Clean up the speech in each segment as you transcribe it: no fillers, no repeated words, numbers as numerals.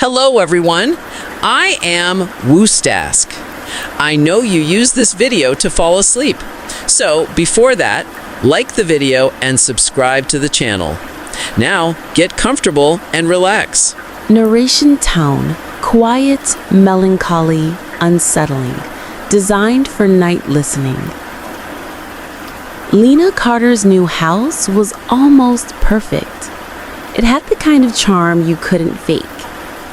Hello everyone, I am Woostask. I know you use this video to fall asleep. So before that, like the video and subscribe to the channel. Now get comfortable and relax. Narration tone, quiet, melancholy, unsettling, designed for night listening. Lena Carter's new house was almost perfect. It had the kind of charm you couldn't fake.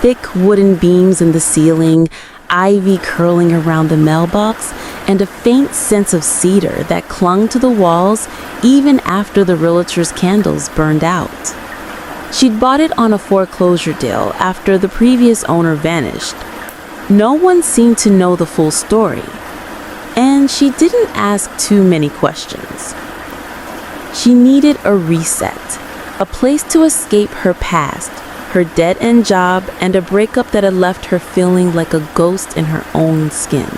Thick wooden beams in the ceiling, ivy curling around the mailbox, and a faint sense of cedar that clung to the walls even after the realtor's candles burned out. She'd bought it on a foreclosure deal after the previous owner vanished. No one seemed to know the full story, and she didn't ask too many questions. She needed a reset, a place to escape her past, her dead-end job, and a breakup that had left her feeling like a ghost in her own skin.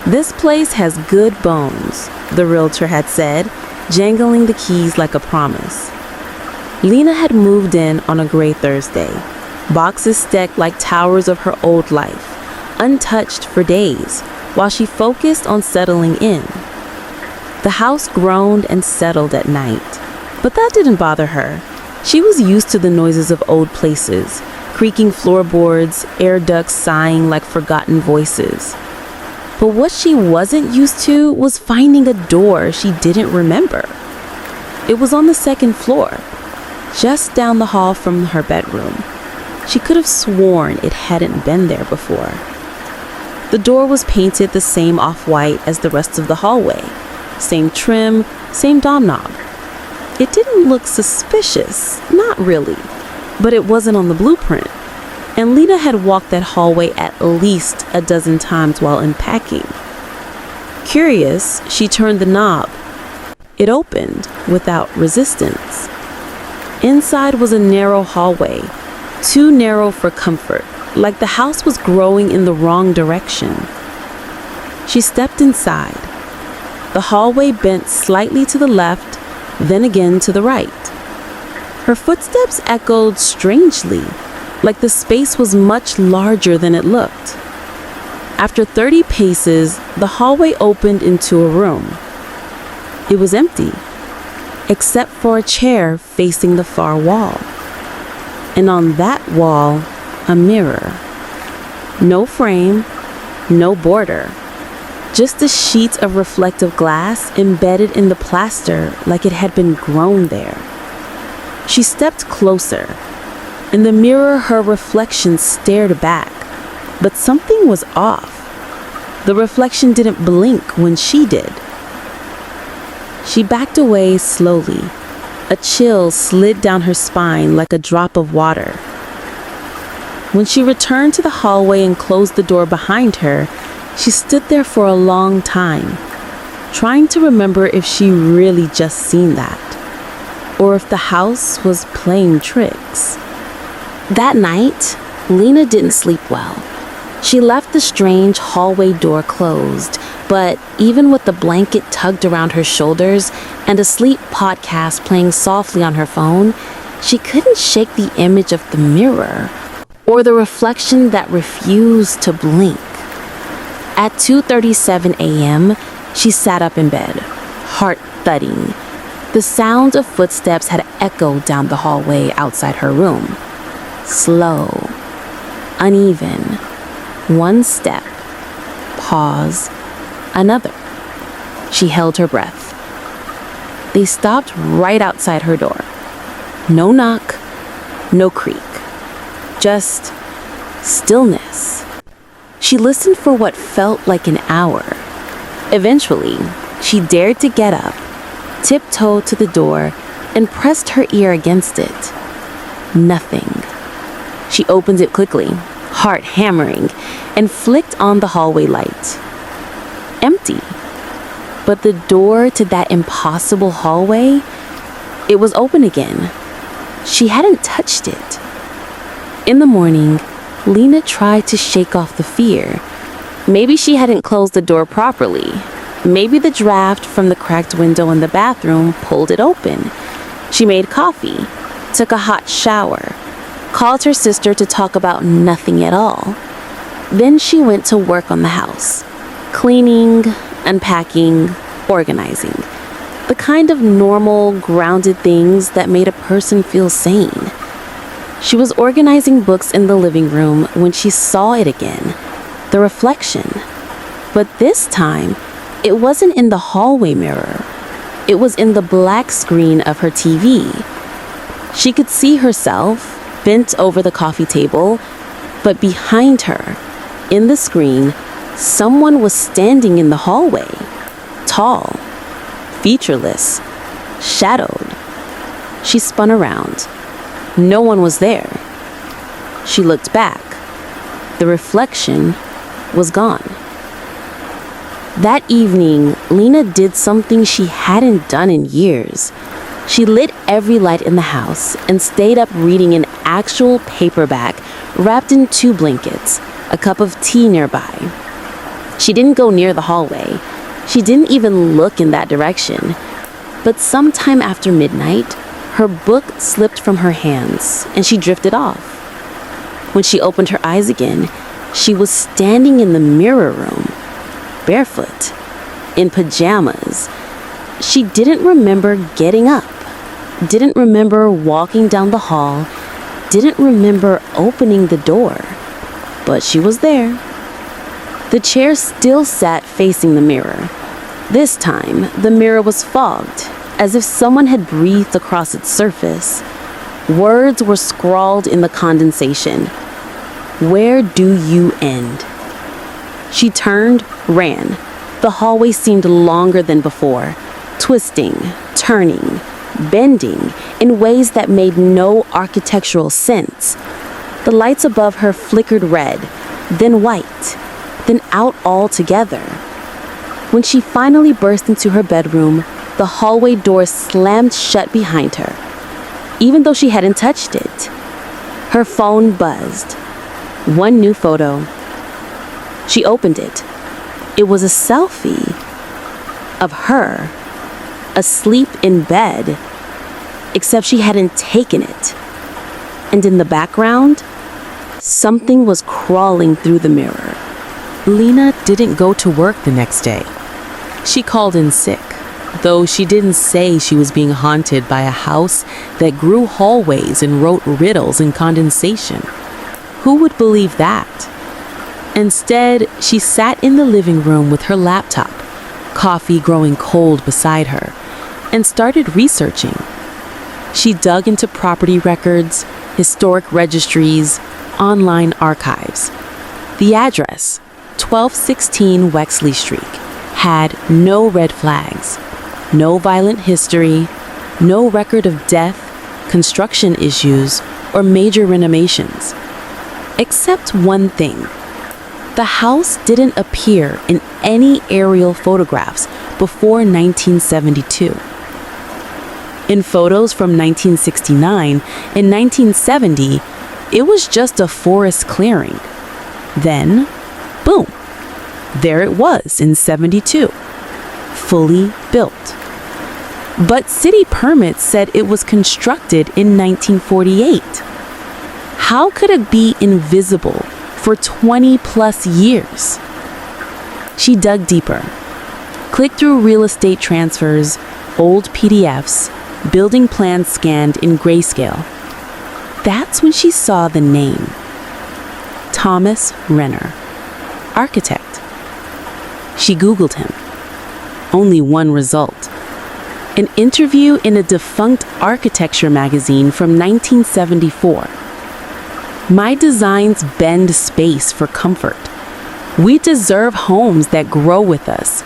"This place has good bones," the realtor had said, jangling the keys like a promise. Lena had moved in on a gray Thursday, boxes stacked like towers of her old life, untouched for days, while she focused on settling in. The house groaned and settled at night, but that didn't bother her. She was used to the noises of old places, creaking floorboards, air ducts sighing like forgotten voices. But what she wasn't used to was finding a door she didn't remember. It was on the second floor, just down the hall from her bedroom. She could have sworn it hadn't been there before. The door was painted the same off-white as the rest of the hallway. Same trim, same doorknob. It didn't look suspicious, not really, but it wasn't on the blueprint. And Lena had walked that hallway at least a dozen times while unpacking. Curious, she turned the knob. It opened without resistance. Inside was a narrow hallway, too narrow for comfort, like the house was growing in the wrong direction. She stepped inside. The hallway bent slightly to the left, then again to the right. Her footsteps echoed strangely, like the space was much larger than it looked. After 30 paces, the hallway opened into a room. It was empty, except for a chair facing the far wall. And on that wall, a mirror. No frame, no border. Just a sheet of reflective glass embedded in the plaster like it had been grown there. She stepped closer. In the mirror, her reflection stared back, but something was off. The reflection didn't blink when she did. She backed away slowly. A chill slid down her spine like a drop of water. When she returned to the hallway and closed the door behind her, she stood there for a long time, trying to remember if she really just seen that, or if the house was playing tricks. That night, Lena didn't sleep well. She left the strange hallway door closed, but even with the blanket tugged around her shoulders and a sleep podcast playing softly on her phone, she couldn't shake the image of the mirror or the reflection that refused to blink. At 2:37 a.m., she sat up in bed, heart thudding. The sound of footsteps had echoed down the hallway outside her room. Slow, uneven, one step, pause, another. She held her breath. They stopped right outside her door. No knock, no creak, just stillness. She listened for what felt like an hour. Eventually, she dared to get up, tiptoed to the door, and pressed her ear against it. Nothing. She opened it quickly, heart hammering, and flicked on the hallway light. Empty. But the door to that impossible hallway, it was open again. She hadn't touched it. In the morning, Lena tried to shake off the fear. Maybe she hadn't closed the door properly. Maybe the draft from the cracked window in the bathroom pulled it open. She made coffee, took a hot shower, called her sister to talk about nothing at all. Then she went to work on the house, cleaning, unpacking, organizing. The kind of normal, grounded things that made a person feel sane. She was organizing books in the living room when she saw it again, the reflection. But this time, it wasn't in the hallway mirror. It was in the black screen of her TV. She could see herself, bent over the coffee table, but behind her, in the screen, someone was standing in the hallway. Tall, featureless, shadowed. She spun around. No one was there. She looked back. The reflection was gone. That evening, Lena did something she hadn't done in years. She lit every light in the house and stayed up reading an actual paperback wrapped in 2 blankets, a cup of tea nearby. She didn't go near the hallway. She didn't even look in that direction. But sometime after midnight, her book slipped from her hands and she drifted off. When she opened her eyes again, she was standing in the mirror room, barefoot, in pajamas. She didn't remember getting up, didn't remember walking down the hall, didn't remember opening the door, but she was there. The chair still sat facing the mirror. This time, the mirror was fogged, as if someone had breathed across its surface. Words were scrawled in the condensation. "Where do you end?" She turned, ran. The hallway seemed longer than before, twisting, turning, bending in ways that made no architectural sense. The lights above her flickered red, then white, then out altogether. When she finally burst into her bedroom, the hallway door slammed shut behind her, even though she hadn't touched it. Her phone buzzed. One new photo. She opened it. It was a selfie of her, asleep in bed, except she hadn't taken it. And in the background, something was crawling through the mirror. Lena didn't go to work the next day. She called in sick, though she didn't say she was being haunted by a house that grew hallways and wrote riddles in condensation. Who would believe that? Instead, she sat in the living room with her laptop, coffee growing cold beside her, and started researching. She dug into property records, historic registries, online archives. The address, 1216 Wexley Street, had no red flags, no violent history, no record of death, construction issues, or major renovations. Except one thing. The house didn't appear in any aerial photographs before 1972. In photos from 1969 and 1970, it was just a forest clearing. Then, boom, there it was in 72, fully built. But city permits said it was constructed in 1948. How could it be invisible for 20 plus years? She dug deeper, clicked through real estate transfers, old PDFs, building plans scanned in grayscale. That's when she saw the name. Thomas Renner, architect. She Googled him. Only one result. An interview in a defunct architecture magazine from 1974. My designs bend space for comfort. We deserve homes that grow with us.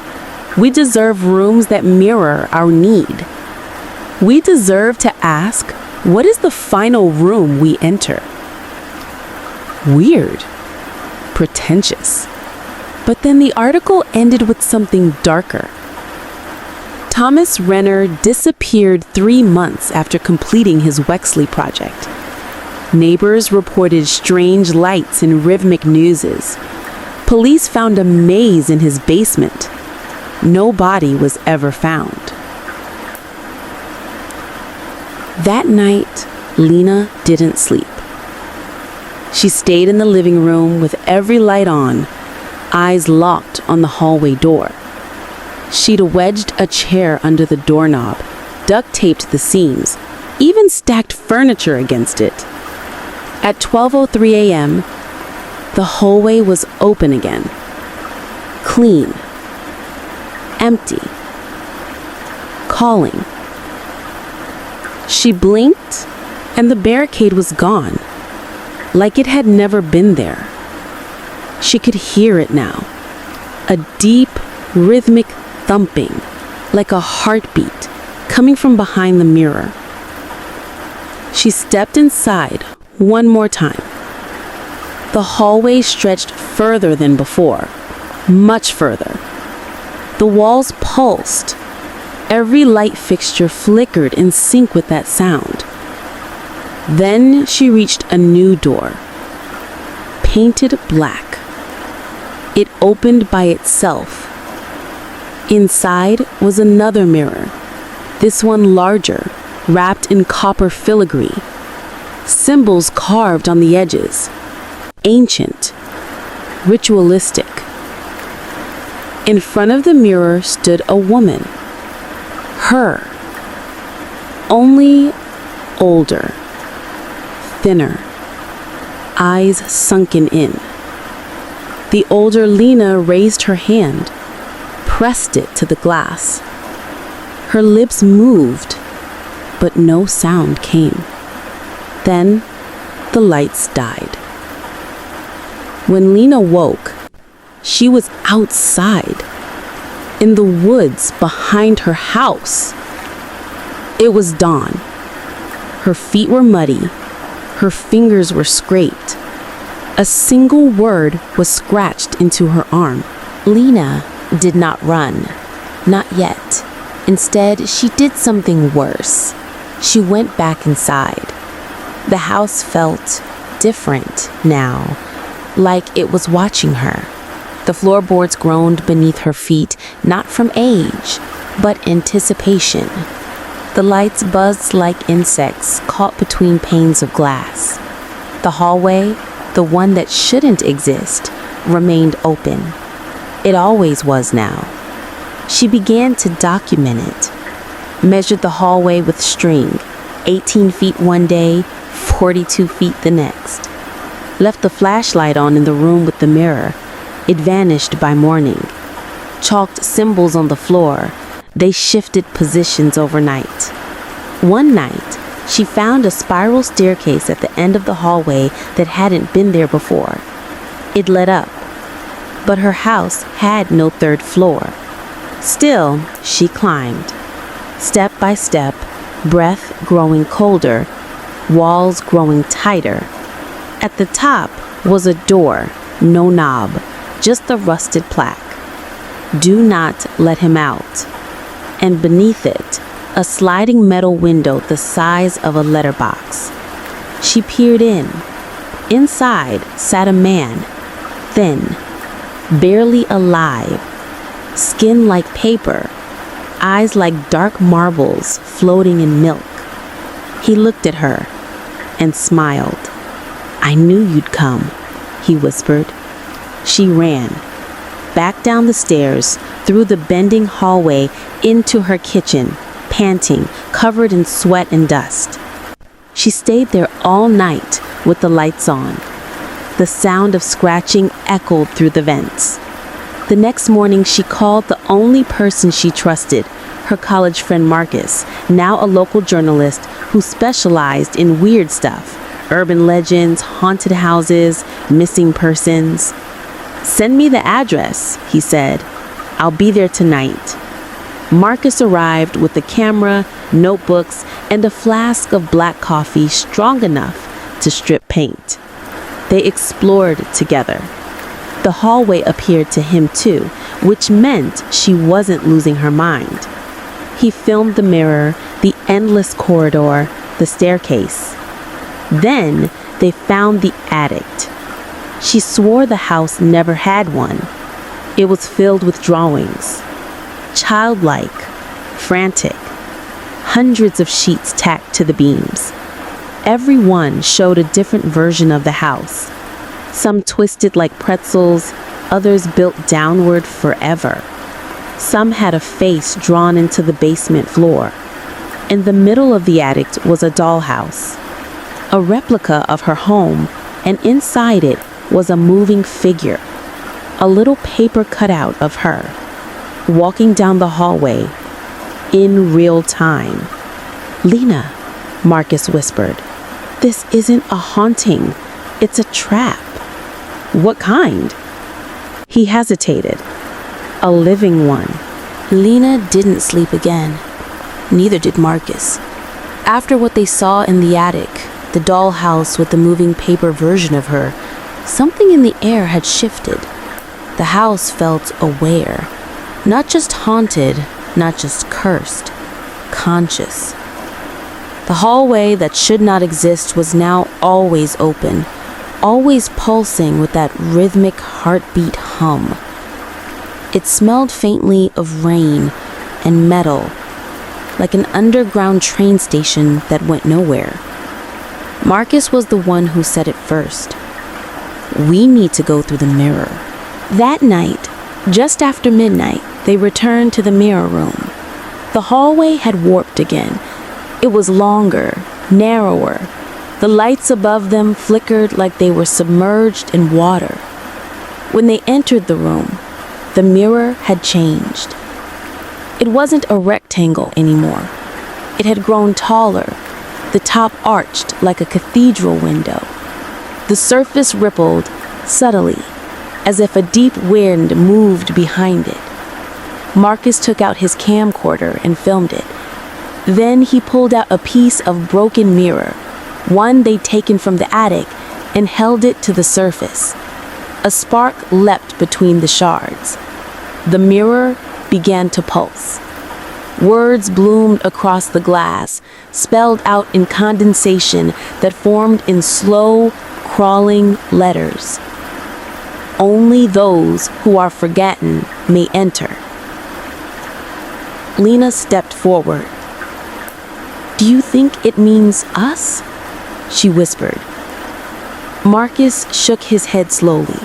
We deserve rooms that mirror our need. We deserve to ask, what is the final room we enter? Weird. Pretentious. But then the article ended with something darker. Thomas Renner disappeared 3 months after completing his Wexley project. Neighbors reported strange lights and rhythmic noises. Police found a maze in his basement. No body was ever found. That night, Lena didn't sleep. She stayed in the living room with every light on, eyes locked on the hallway door. She'd wedged a chair under the doorknob, duct-taped the seams, even stacked furniture against it. At 12:03 a.m., the hallway was open again. Clean. Empty. Calling. She blinked, and the barricade was gone, like it had never been there. She could hear it now. A deep, rhythmic thumping, like a heartbeat, coming from behind the mirror. She stepped inside one more time. The hallway stretched further than before, much further. The walls pulsed. Every light fixture flickered in sync with that sound. Then she reached a new door, painted black. It opened by itself. Inside was another mirror, this one larger, wrapped in copper filigree. Symbols carved on the edges, ancient, ritualistic. In front of the mirror stood a woman. Her. Only older, thinner, eyes sunken in. The older Lena raised her hand, pressed it to the glass. Her lips moved, but no sound came. Then the lights died. When Lena woke, she was outside, in the woods behind her house. It was dawn. Her feet were muddy. Her fingers were scraped. A single word was scratched into her arm. Lena did not run. Not yet. Instead, she did something worse. She went back inside. The house felt different now, like it was watching her. The floorboards groaned beneath her feet, not from age, but anticipation. The lights buzzed like insects caught between panes of glass. The hallway, the one that shouldn't exist, remained open. It always was now. She began to document it. Measured the hallway with string, 18 feet one day, 42 feet the next. Left the flashlight on in the room with the mirror. It vanished by morning. Chalked symbols on the floor. They shifted positions overnight. One night, she found a spiral staircase at the end of the hallway that hadn't been there before. It led up, but her house had no third floor. Still, she climbed. Step by step, breath growing colder, walls growing tighter. At the top was a door, no knob, just a rusted plaque. Do not let him out. And beneath it, a sliding metal window the size of a letterbox. She peered in. Inside sat a man, thin, barely alive, skin like paper, eyes like dark marbles floating in milk. He looked at her and smiled. "I knew you'd come," he whispered. She ran, back down the stairs, through the bending hallway, into her kitchen, panting, covered in sweat and dust. She stayed there all night with the lights on. The sound of scratching echoed through the vents. The next morning, she called the only person she trusted, her college friend Marcus, now a local journalist who specialized in weird stuff, urban legends, haunted houses, missing persons. "Send me the address," he said. "I'll be there tonight." Marcus arrived with a camera, notebooks, and a flask of black coffee strong enough to strip paint. They explored together. The hallway appeared to him too, which meant she wasn't losing her mind. He filmed the mirror, the endless corridor, the staircase. Then they found the attic. She swore the house never had one. It was filled with drawings. Childlike, frantic, hundreds of sheets tacked to the beams. Every one showed a different version of the house. Some twisted like pretzels, others built downward forever. Some had a face drawn into the basement floor. In the middle of the attic was a dollhouse, a replica of her home, and inside it was a moving figure, a little paper cutout of her, walking down the hallway in real time. "Lena," Marcus whispered, "this isn't a haunting, it's a trap." "What kind?" He hesitated. "A living one." Lena didn't sleep again. Neither did Marcus. After what they saw in the attic, the dollhouse with the moving paper version of her, something in the air had shifted. The house felt aware. Not just haunted, not just cursed. Conscious. The hallway that should not exist was now always open, always pulsing with that rhythmic heartbeat hum. It smelled faintly of rain and metal, like an underground train station that went nowhere. Marcus was the one who said it first. "We need to go through the mirror." That night, just after midnight, they returned to the mirror room. The hallway had warped again. It was longer, narrower. The lights above them flickered like they were submerged in water. When they entered the room, the mirror had changed. It wasn't a rectangle anymore. It had grown taller, the top arched like a cathedral window. The surface rippled subtly, as if a deep wind moved behind it. Marcus took out his camcorder and filmed it. Then he pulled out a piece of broken mirror, one they'd taken from the attic, and held it to the surface. A spark leapt between the shards. The mirror began to pulse. Words bloomed across the glass, spelled out in condensation that formed in slow, crawling letters. "Only those who are forgotten may enter." Lena stepped forward. "Do you think it means us?" she whispered. Marcus shook his head slowly.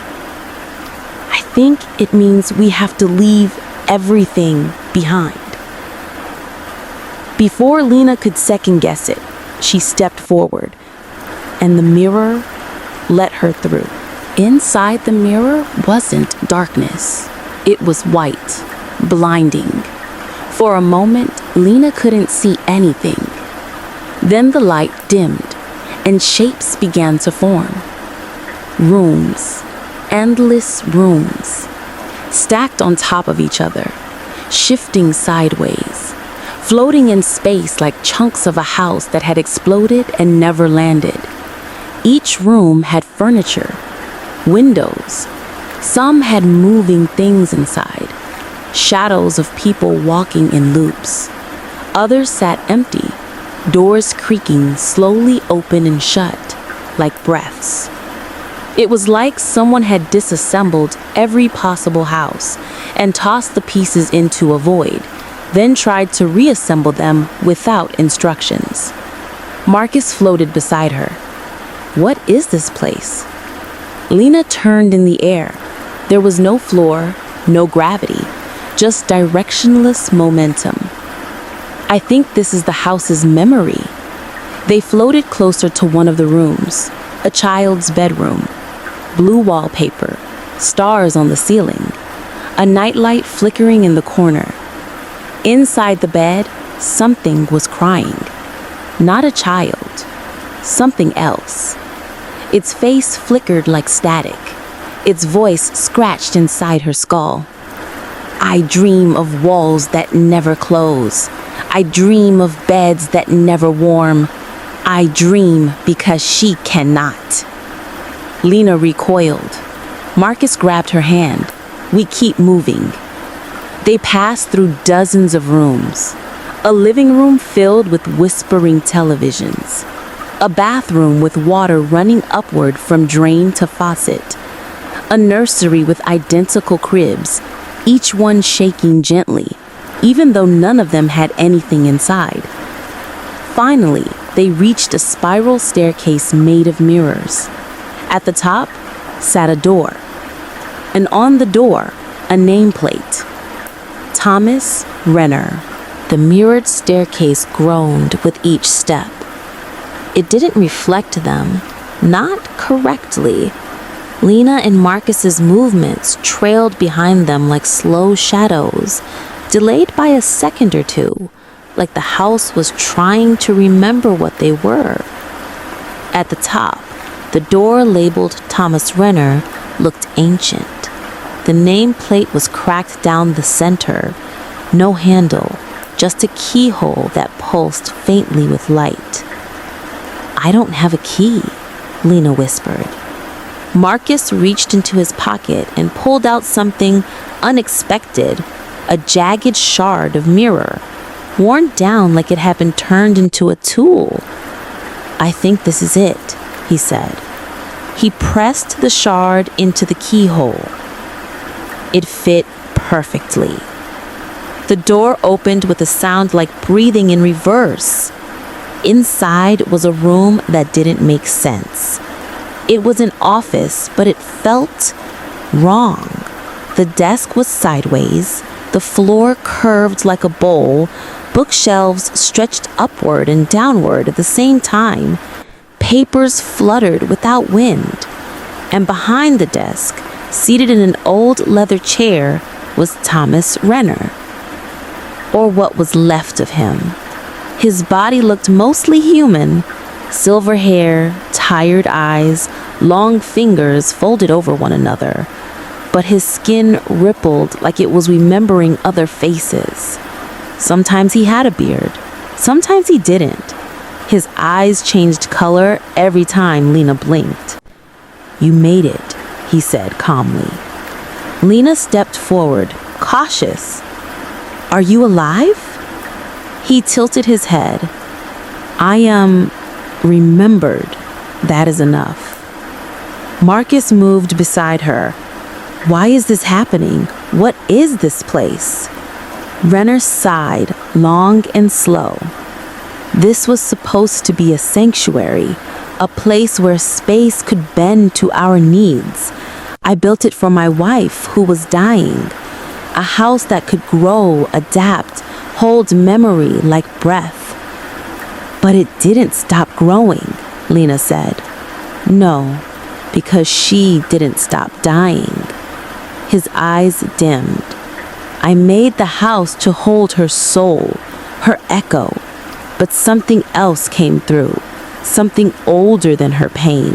"I think it means we have to leave everything behind." Before Lena could second-guess it, she stepped forward, and the mirror let her through. Inside the mirror wasn't darkness. It was white, blinding. For a moment, Lena couldn't see anything. Then the light dimmed, and shapes began to form. Rooms, endless rooms, stacked on top of each other, shifting sideways, floating in space like chunks of a house that had exploded and never landed. Each room had furniture, windows. Some had moving things inside, shadows of people walking in loops. Others sat empty, doors creaking slowly open and shut, like breaths. It was like someone had disassembled every possible house and tossed the pieces into a void, then tried to reassemble them without instructions. Marcus floated beside her. "What is this place?" Lena turned in the air. There was no floor, no gravity, just directionless momentum. "I think this is the house's memory." They floated closer to one of the rooms, a child's bedroom. Blue wallpaper, stars on the ceiling, a nightlight flickering in the corner. Inside the bed, something was crying. Not a child, something else. Its face flickered like static. Its voice scratched inside her skull. "I dream of walls that never close. I dream of beds that never warm. I dream because she cannot." Lena recoiled. Marcus grabbed her hand. "We keep moving." They passed through dozens of rooms. A living room filled with whispering televisions. A bathroom with water running upward from drain to faucet. A nursery with identical cribs, each one shaking gently, even though none of them had anything inside. Finally, they reached a spiral staircase made of mirrors. At the top sat a door, and on the door, a nameplate. Thomas Renner. The mirrored staircase groaned with each step. It didn't reflect them, not correctly. Lena and Marcus's movements trailed behind them like slow shadows, delayed by a second or two, like the house was trying to remember what they were. At the top, the door labeled Thomas Renner looked ancient. The nameplate was cracked down the center, no handle, just a keyhole that pulsed faintly with light. "I don't have a key," Lena whispered. Marcus reached into his pocket and pulled out something unexpected, a jagged shard of mirror, worn down like it had been turned into a tool. "I think this is it," he said. He pressed the shard into the keyhole. It fit perfectly. The door opened with a sound like breathing in reverse. Inside was a room that didn't make sense. It was an office, but it felt wrong. The desk was sideways, the floor curved like a bowl, bookshelves stretched upward and downward at the same time. Papers fluttered without wind. And behind the desk, seated in an old leather chair, was Thomas Renner. Or what was left of him. His body looked mostly human. Silver hair, tired eyes, long fingers folded over one another. But his skin rippled like it was remembering other faces. Sometimes he had a beard. Sometimes he didn't. His eyes changed color every time Lena blinked. "You made it," he said calmly. Lena stepped forward, cautious. "Are you alive?" He tilted his head. "I am remembered. That is enough." Marcus moved beside her. "Why is this happening? What is this place?" Renner sighed, long and slow. "This was supposed to be a sanctuary, a place where space could bend to our needs. I built it for my wife who was dying. A house that could grow, adapt, hold memory like breath." "But it didn't stop growing," Lena said. "No, because she didn't stop dying." His eyes dimmed. "I made the house to hold her soul, her echo, but something else came through, something older than her pain,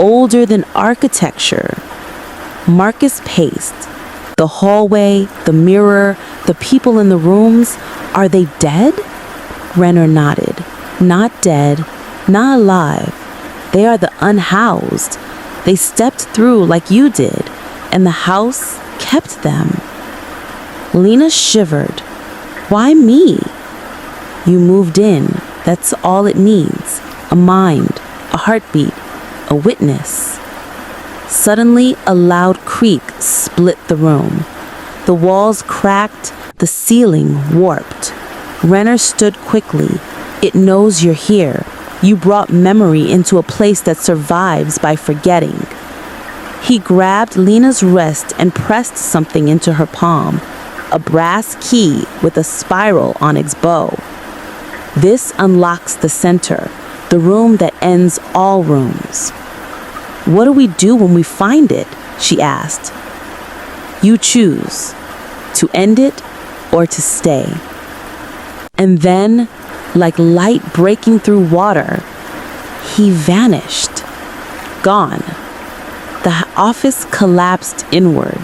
older than architecture." Marcus paced. "The hallway, the mirror, the people in the rooms, are they dead?" Renner nodded. "Not dead, not alive. They are the unhoused. They stepped through like you did, and the house kept them." Lena shivered. "Why me?" "You moved in. That's all it needs. A mind, a heartbeat, a witness." Suddenly, a loud creak split the room. The walls cracked, the ceiling warped. Renner stood quickly. "It knows you're here. You brought memory into a place that survives by forgetting." He grabbed Lena's wrist and pressed something into her palm, a brass key with a spiral on its bow. "This unlocks the center, the room that ends all rooms." "What do we do when we find it?" she asked. "You choose, to end it or to stay." And then, like light breaking through water, he vanished. Gone. The office collapsed inward.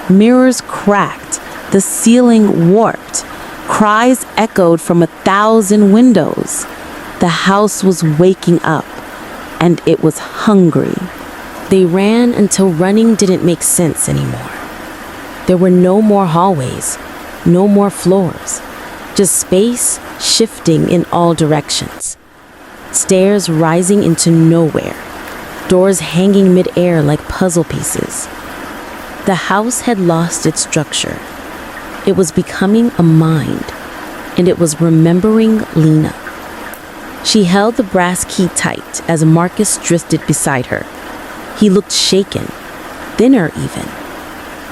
Mirrors cracked. The ceiling warped. Cries echoed from 1,000 windows. The house was waking up, and it was hungry. They ran until running didn't make sense anymore. There were no more hallways, no more floors, just space shifting in all directions. Stairs rising into nowhere, doors hanging mid-air like puzzle pieces. The house had lost its structure. It was becoming a mind, and it was remembering Lena. She held the brass key tight as Marcus drifted beside her. He looked shaken, thinner even.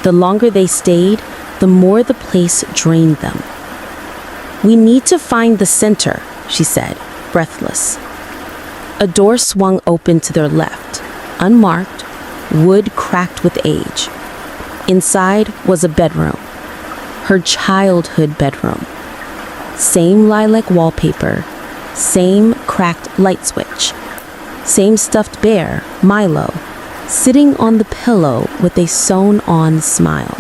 The longer they stayed, the more the place drained them. "We need to find the center," she said, breathless. A door swung open to their left, unmarked, wood cracked with age. Inside was a bedroom, her childhood bedroom. Same lilac wallpaper, same cracked light switch, same stuffed bear, Milo, sitting on the pillow with a sewn-on smile.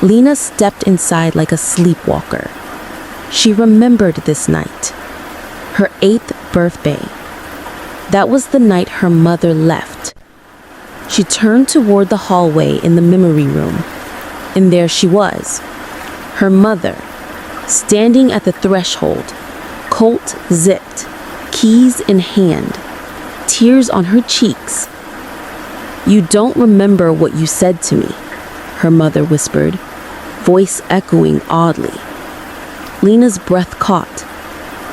Lena stepped inside like a sleepwalker. She remembered this night, her 8th birthday. That was the night her mother left. She turned toward the hallway in the memory room, and there she was, her mother, standing at the threshold, coat zipped, keys in hand, tears on her cheeks. "You don't remember what you said to me," her mother whispered, voice echoing oddly. Lena's breath caught.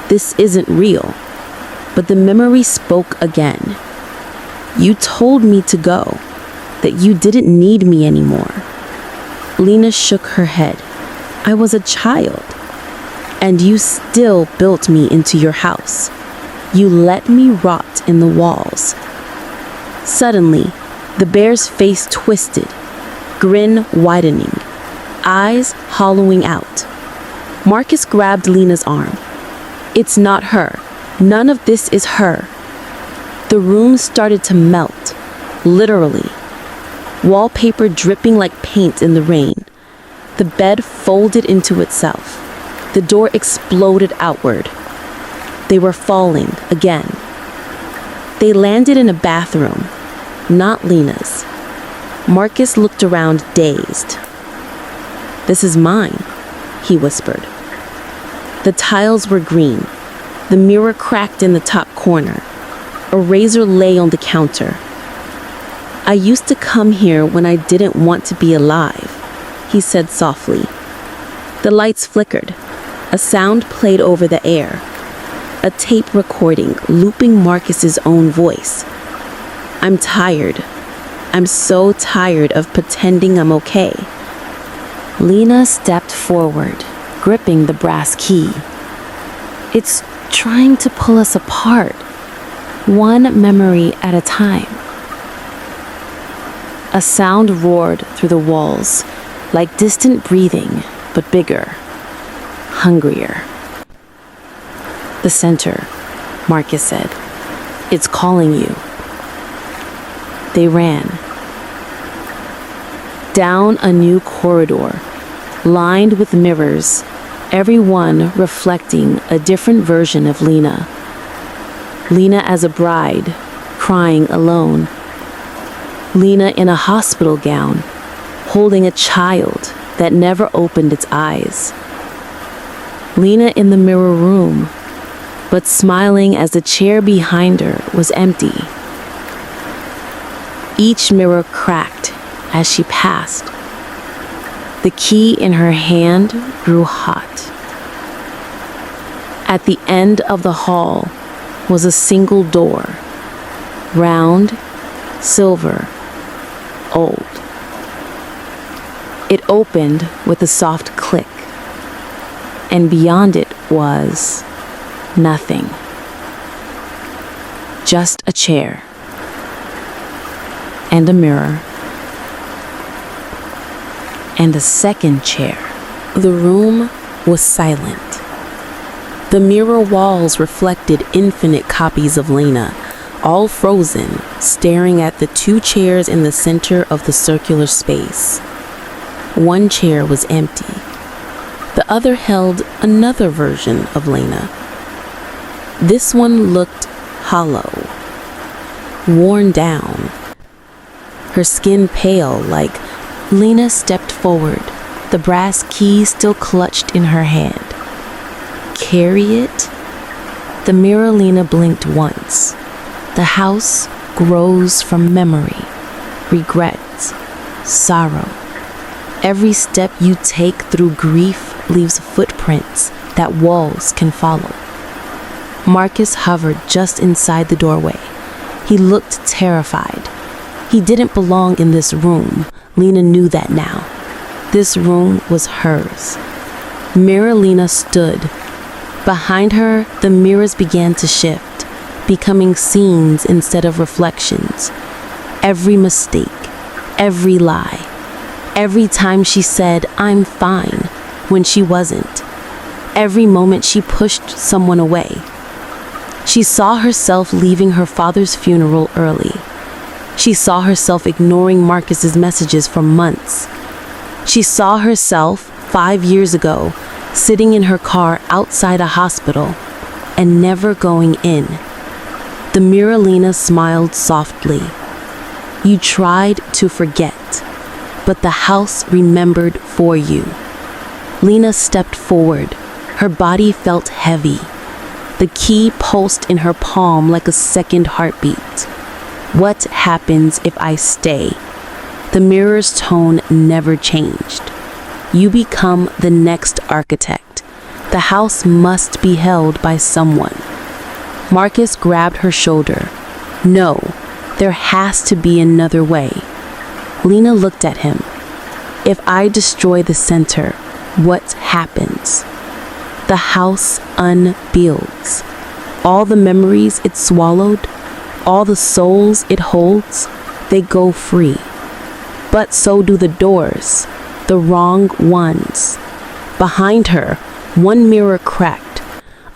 This isn't real. But the memory spoke again. "You told me to go, that you didn't need me anymore." Lena shook her head. "I was a child. And you still built me into your house. You let me rot in the walls." Suddenly, the bear's face twisted, grin widening, eyes hollowing out. Marcus grabbed Lena's arm. "It's not her. None of this is her." The room started to melt, literally. Wallpaper dripping like paint in the rain. The bed folded into itself. The door exploded outward. They were falling again. They landed in a bathroom, not Lena's. Marcus looked around dazed. "This is mine," he whispered. The tiles were green. The mirror cracked in the top corner. A razor lay on the counter. "I used to come here when I didn't want to be alive," he said softly. The lights flickered. A sound played over the air. A tape recording looping Marcus's own voice. "I'm tired. I'm so tired of pretending I'm okay." Lena stepped forward, gripping the brass key. "It's trying to pull us apart, one memory at a time." A sound roared through the walls, like distant breathing, but bigger, hungrier. "The center," Marcus said. "It's calling you." They ran. Down a new corridor, lined with mirrors, every one reflecting a different version of Lena. Lena as a bride, crying alone. Lena in a hospital gown, holding a child that never opened its eyes. Lena in the mirror room, but smiling as the chair behind her was empty. Each mirror cracked as she passed. The key in her hand grew hot. At the end of the hall was a single door, round, silver, old. It opened with a soft click, and beyond it was nothing. Just a chair and a mirror and a second chair. The room was silent. The mirror walls reflected infinite copies of Lena, all frozen, staring at the two chairs in the center of the circular space. One chair was empty. The other held another version of Lena. This one looked hollow, worn down, her skin pale like Lena stepped forward, the brass key still clutched in her hand. Carry it? The mirror Lena blinked once. The house grows from memory, regrets, sorrow. Every step you take through grief leaves footprints that walls can follow. Marcus hovered just inside the doorway. He looked terrified. He didn't belong in this room. Lena knew that now. This room was hers. Mirror Lena stood. Behind her, the mirrors began to shift, becoming scenes instead of reflections. Every mistake, every lie, every time she said, "I'm fine," when she wasn't. Every moment she pushed someone away. She saw herself leaving her father's funeral early. She saw herself ignoring Marcus's messages for months. She saw herself 5 years ago sitting in her car outside a hospital and never going in. The mirror Lena smiled softly. You tried to forget, but the house remembered for you. Lena stepped forward. Her body felt heavy. The key pulsed in her palm like a second heartbeat. What happens if I stay? The mirror's tone never changed. You become the next architect. The house must be held by someone. Marcus grabbed her shoulder. No, there has to be another way. Lena looked at him. If I destroy the center, what happens? The house unbuilds. All the memories it swallowed, all the souls it holds, they go free. But so do the doors, the wrong ones. Behind her, one mirror cracked.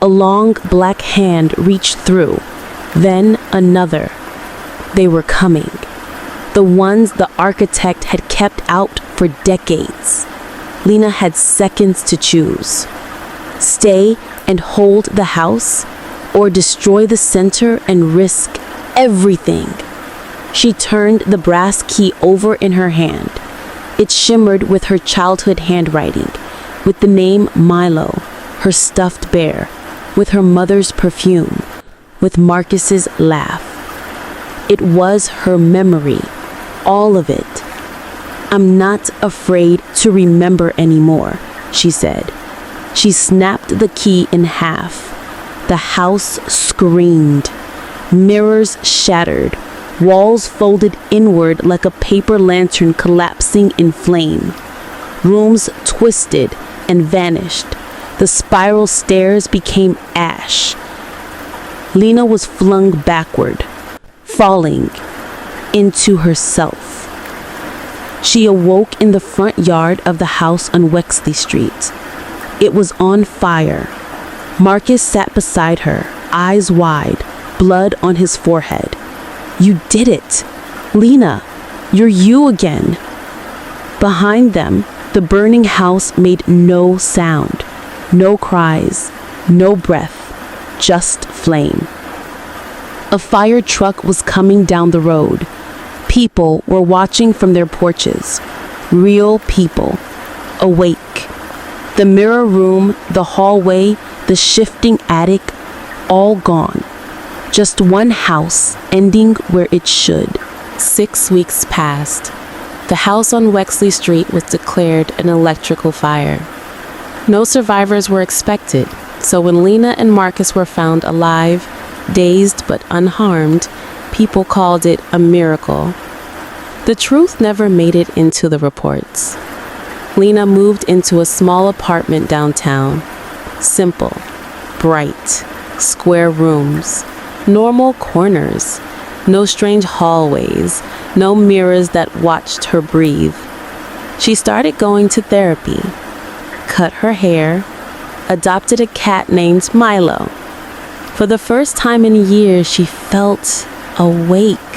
A long black hand reached through, then another. They were coming. The ones the architect had kept out for decades. Lena had seconds to choose. Stay and hold the house, or destroy the center and risk everything. She turned the brass key over in her hand. It shimmered with her childhood handwriting, with the name Milo, her stuffed bear, with her mother's perfume, with Marcus's laugh. It was her memory, all of it. I'm not afraid to remember anymore, she said. She snapped the key in half. The house screamed. Mirrors shattered. Walls folded inward like a paper lantern collapsing in flame. Rooms twisted and vanished. The spiral stairs became ash. Lena was flung backward, falling into herself. She awoke in the front yard of the house on Wexley Street. It was on fire. Marcus sat beside her, eyes wide, blood on his forehead. You did it! Lena, you're you again! Behind them, the burning house made no sound, no cries, no breath, just flame. A fire truck was coming down the road. People were watching from their porches. Real people, awake. The mirror room, the hallway, the shifting attic, all gone. Just one house ending where it should. 6 weeks passed. The house on Wexley Street was declared an electrical fire. No survivors were expected, so when Lena and Marcus were found alive, dazed but unharmed, people called it a miracle. The truth never made it into the reports. Lena moved into a small apartment downtown. Simple, bright, square rooms, normal corners, no strange hallways, no mirrors that watched her breathe. She started going to therapy, cut her hair, adopted a cat named Milo. For the first time in years, she felt awake.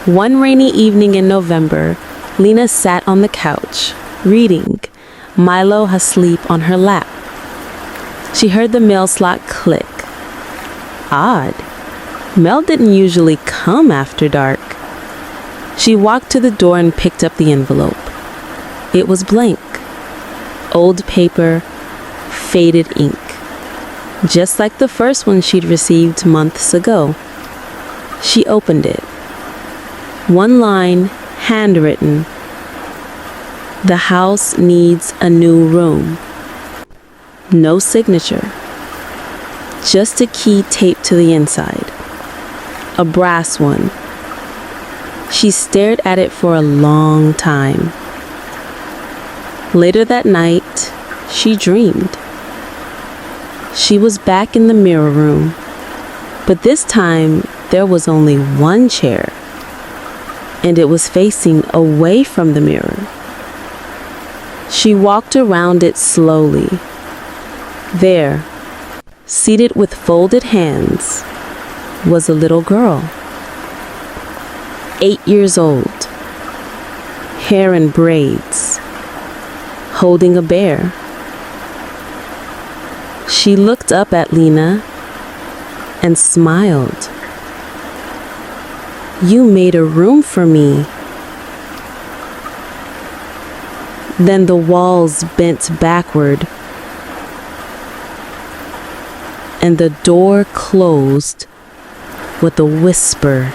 One rainy evening in November, Lena sat on the couch, reading, Milo asleep on her lap. She heard the mail slot click. Odd. Mail didn't usually come after dark. She walked to the door and picked up the envelope. It was blank. Old paper, faded ink. Just like the first one she'd received months ago. She opened it. One line, handwritten. The house needs a new room. No signature. just a key taped to the inside, a brass one. She stared at it for a long time. Later that night, she dreamed. She was back in the mirror room, but this time there was only one chair, and it was facing away from the mirror. She walked around it slowly. There, seated with folded hands, was a little girl, 8 years old, hair in braids, holding a bear. She looked up at Lena and smiled. "You made a room for me." Then the walls bent backward and the door closed with a whisper.